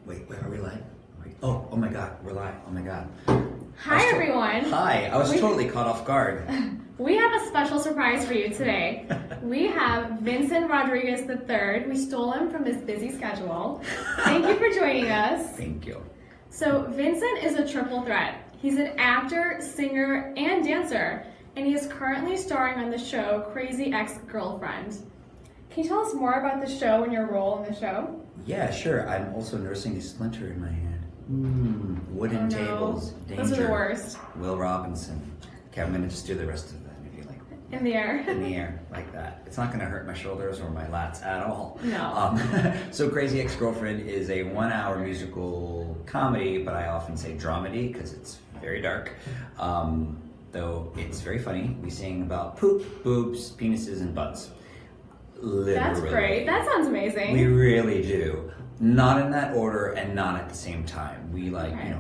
Wait, are we live? Wait. Oh my God, we're live. Oh my God. Hi, everyone. Hi, I was totally caught off guard. We have a special surprise for you today. We have Vincent Rodriguez III. We stole him from his busy schedule. Thank you for joining us. Thank you. So, Vincent is a triple threat. He's an actor, singer, and dancer, and he is currently starring on the show Crazy Ex-Girlfriend. Can you tell us more about the show and your role in the show? Yeah, sure. I'm also nursing a splinter in my hand. Wooden tables. Danger. Those are the worst. Will Robinson. Okay, I'm gonna just do the rest of that maybe like in the air. In the air, like that. It's not gonna hurt my shoulders or my lats at all. No. So Crazy Ex-Girlfriend is a 1-hour musical comedy, but I often say dramedy because it's very dark. Though it's very funny. We sing about poop, boobs, penises, and butts. Literally. That's great. That sounds amazing. We really do. Not in that order and not at the same time. We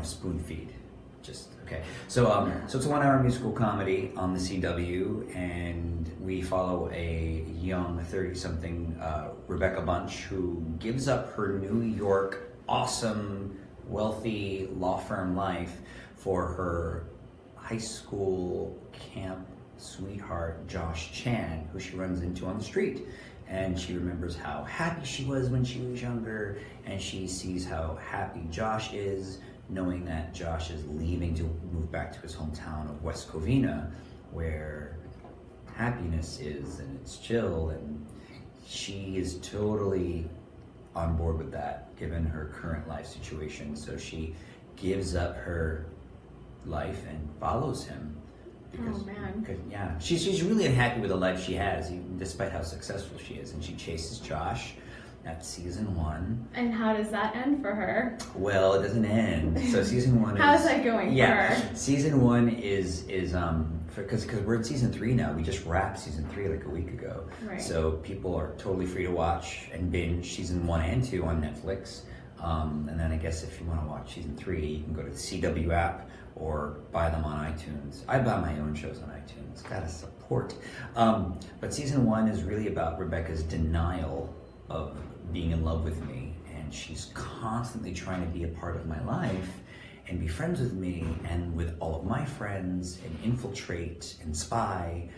spoon feed. Just okay. So it's a 1-hour musical comedy on the CW, and we follow a young 30-something Rebecca Bunch who gives up her New York awesome, wealthy law firm life for her high school camp sweetheart Josh Chan, who she runs into on the street. And she remembers how happy she was when she was younger, and she sees how happy Josh is, knowing that Josh is leaving to move back to his hometown of West Covina, where happiness is, and it's chill, and she is totally on board with that, given her current life situation. So she gives up her life and follows him. Oh man. Yeah, she's really unhappy with the life she has, even despite how successful she is, and she chases Josh. That's season 1. And how does that end for her? Well, it doesn't end. So season 1 is... How's that going for her? Season 1 is because we're in season 3 now. We just wrapped season 3 like a week ago. Right. So people are totally free to watch and binge season 1 and 2 on Netflix. And then I guess if you want to watch season 3, you can go to the CW app or buy them on iTunes. I buy my own shows on iTunes. Gotta support. But season 1 is really about Rebecca's denial of being in love with me, and she's constantly trying to be a part of my life and be friends with me and with all of my friends and infiltrate and spy.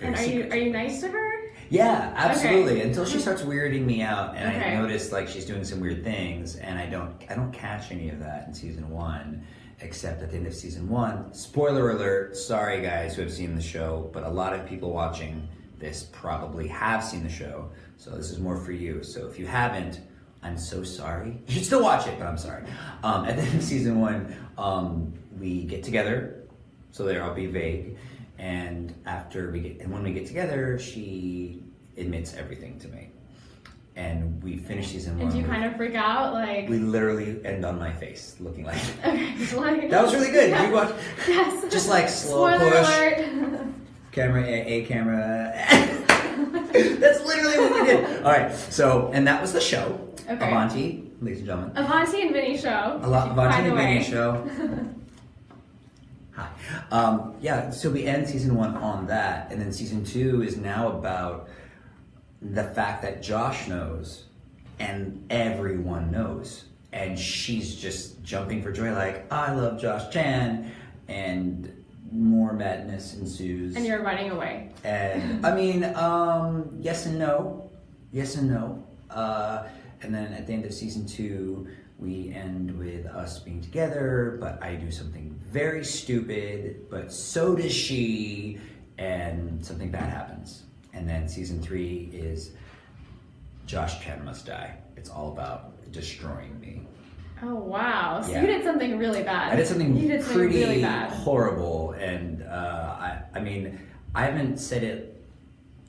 And are you nice to her? Yeah, absolutely. Okay. Until she starts weirding me out, and Okay. I notice like she's doing some weird things, and I don't catch any of that in season 1, except at the end of season 1. Spoiler alert! Sorry, guys who have seen the show, but a lot of people watching this probably have seen the show, so this is more for you. So if you haven't, I'm so sorry. You should still watch it, but I'm sorry. At the end of season 1, we get together. So there, I'll be vague. And when we get together, she admits everything to me. And we finish season 1. And you kind of freak out, like... We literally end on my face, looking like... Okay, That was really good. Yeah. Did you watch? Yes. Just like slow Spoiler push. alert. Camera A camera. That's literally what we did. All right. So, and that was the show. Okay. Avanti, ladies and gentlemen. Avanti and Vinny show. Avanti and Vinny show. Hi. Yeah. So we end season 1 on that, and then season 2 is now about the fact that Josh knows, and everyone knows, and she's just jumping for joy, like I love Josh Chan, and more madness ensues. And you're running away. And I mean, yes and no. And then at the end of season 2, we end with us being together, but I do something very stupid, but so does she, and something bad happens. And then season 3 is Josh Chan must die. It's all about destroying me. Oh wow! So Yeah. you did something really bad. I did something pretty really bad. horrible, and I mean, I haven't said it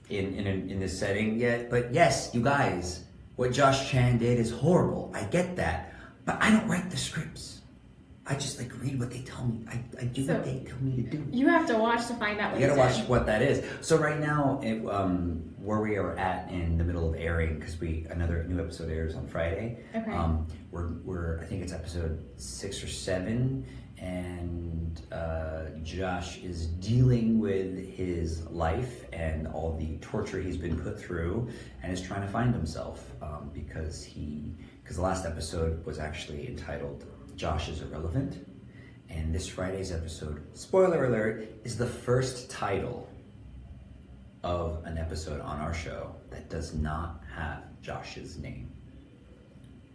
in this setting yet, but yes, you guys, what Josh Chan did is horrible. I get that, but I don't write the scripts. I just read what they tell me. I do what they tell me to do. You have to watch to find out what You gotta watch did. what that is. So right now, where we are at in the middle of airing, because another new episode airs on Friday. Okay. We're I think it's episode 6 or 7, and Josh is dealing with his life and all the torture he's been put through, and is trying to find himself because he because the last episode was actually entitled Josh is Irrelevant. And this Friday's episode, spoiler alert, is the first title of an episode on our show that does not have Josh's name.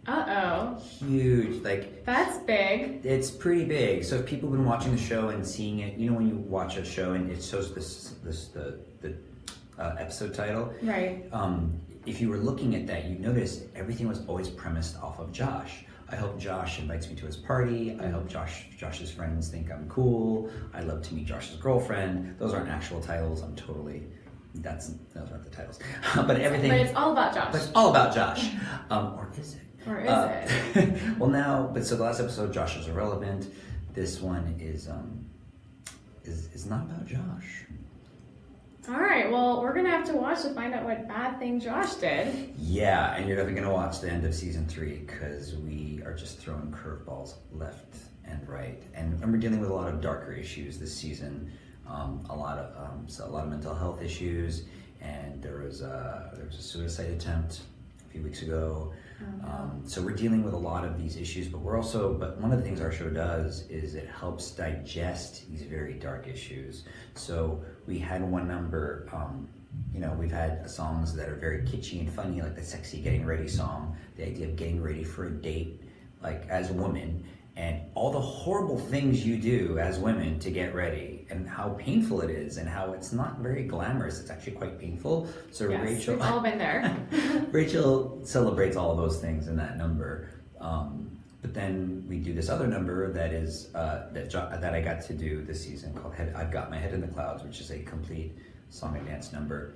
Uh-oh. Huge, like... That's big. It's pretty big. So if people have been watching the show and seeing it, you know when you watch a show and it shows the episode title? Right. If you were looking at that, you'd notice everything was always premised off of Josh. I hope Josh invites me to his party. I hope Josh's friends think I'm cool. I'd love to meet Josh's girlfriend. Those aren't actual titles. Those aren't the titles. But everything. But it's all about Josh. But it's all about Josh. Or is it? Or is it? Well, now, so the last episode, Josh is irrelevant. This one is not about Josh. All right, well, we're going to have to watch to find out what bad thing Josh did. Yeah, and you're definitely going to watch the end of season 3 because we are just throwing curveballs left and right. And we're dealing with a lot of darker issues this season, a lot of mental health issues, and there was a suicide attempt a few weeks ago. So we're dealing with a lot of these issues, but one of the things our show does is it helps digest these very dark issues. So we had one number, we've had songs that are very kitschy and funny, like the sexy getting ready song, the idea of getting ready for a date, like as a woman, and all the horrible things you do as women to get ready, and how painful it is, and how it's not very glamorous. It's actually quite painful. So yes, Rachel, we've all been there. Rachel celebrates all of those things in that number. But then we do this other number that is that I got to do this season called I've Got My Head in the Clouds, which is a complete song and dance number,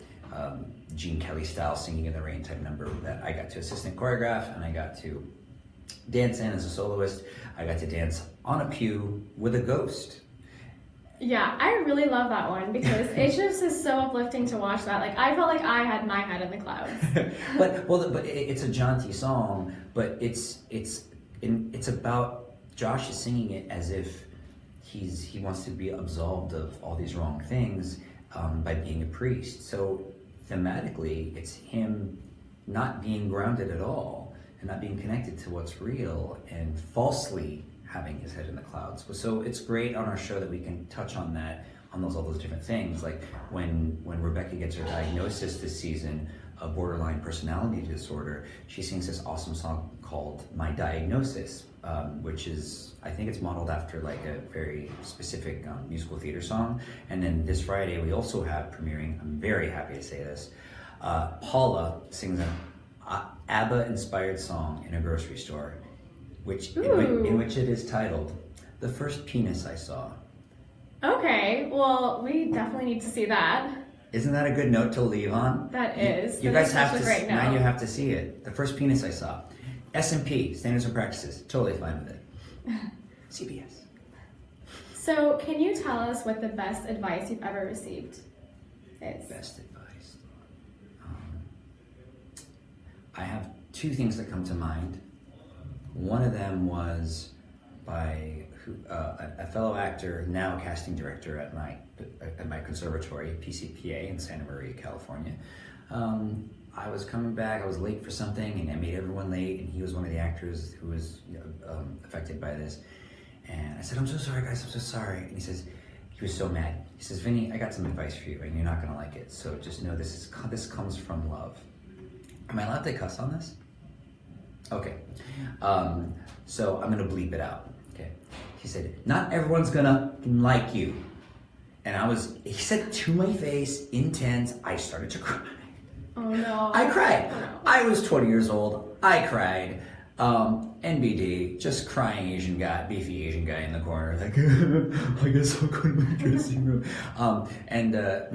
Gene Kelly style Singing in the Rain type number that I got to assistant choreograph, and I got to dance in as a soloist. I got to dance on a pew with a ghost. Yeah, I really love that one because it just is so uplifting to watch that. Like, I felt like I had my head in the clouds. but it's a jaunty song, but it's about Josh is singing it as if he wants to be absolved of all these wrong things by being a priest. So thematically, it's him not being grounded at all and not being connected to what's real and falsely having his head in the clouds. So it's great on our show that we can touch on that, on all those different things. Like when Rebecca gets her diagnosis this season of borderline personality disorder, she sings this awesome song called My Diagnosis, which is, I think it's modeled after like a very specific musical theater song. And then this Friday we also have premiering, I'm very happy to say this, Paula sings an ABBA-inspired song in a grocery store, in which it is titled "The First Penis I Saw." Okay, well, we definitely need to see that. Isn't that a good note to leave on? That is. You guys have to. Great now note. you have to see it. The First Penis I Saw. S&P, Standards and Practices. Totally fine with it. CBS. So, can you tell us what the best advice you've ever received is? Best advice. I have two things that come to mind. One of them was by a fellow actor, now casting director at my conservatory, PCPA in Santa Maria, California. I was coming back, I was late for something, and I made everyone late, and he was one of the actors who was affected by this. And I said, "I'm so sorry, guys, I'm so sorry." And he was so mad. He says, "Vinny, I got some advice for you, and you're not gonna like it, so just know this comes from love." Am I allowed to cuss on this? Okay. So I'm gonna bleep it out. Okay. He said, "Not everyone's gonna like you." And he said it to my face, intense. I started to cry. Oh no. I cried. Oh, no. I was 20 years old. I cried. NBD, just crying Asian guy, beefy Asian guy in the corner, like, I guess I'll go to my dressing room. No,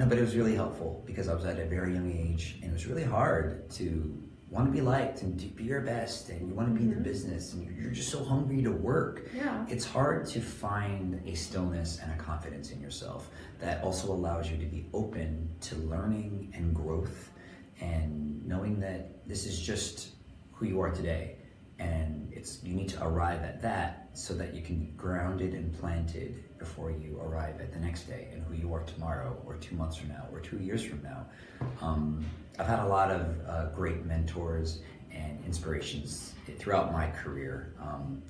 but it was really helpful because I was at a very young age, and it was really hard to want to be liked and to be your best, and you want to be in the business, and you're just so hungry to work. Yeah. It's hard to find a stillness and a confidence in yourself that also allows you to be open to learning and growth and knowing that this is just who you are today. And you need to arrive at that so that you can be grounded and planted before you arrive at the next day and who you are tomorrow or 2 months from now or 2 years from now. I've had a lot of great mentors and inspirations throughout my career.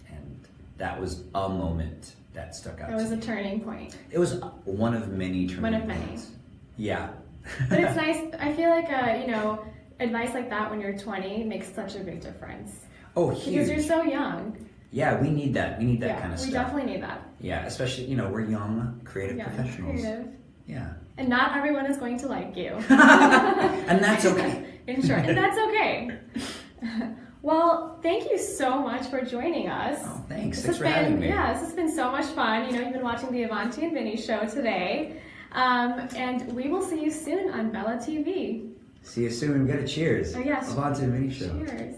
And that was a moment that stuck out. That was to a me. turning point. It was one of many turning One of many. points. Yeah. But it's nice. I feel like, advice like that when you're 20 makes such a big difference. Oh, huge. Because you're so young. Yeah, we need that. We need that kind of we stuff. definitely need that. Yeah, especially, we're young, creative professionals. Creative. Yeah. And not everyone is going to like you. And that's okay. And that's okay. Well, thank you so much for joining us. Oh, thanks. This Thanks for has been, having me. Yeah, this has been so much fun. You've been watching the Avanti and Vinny show today. And we will see you soon on Bella TV. See you soon. We got a cheers. Oh, yes. Avanti and Vinny show. Cheers.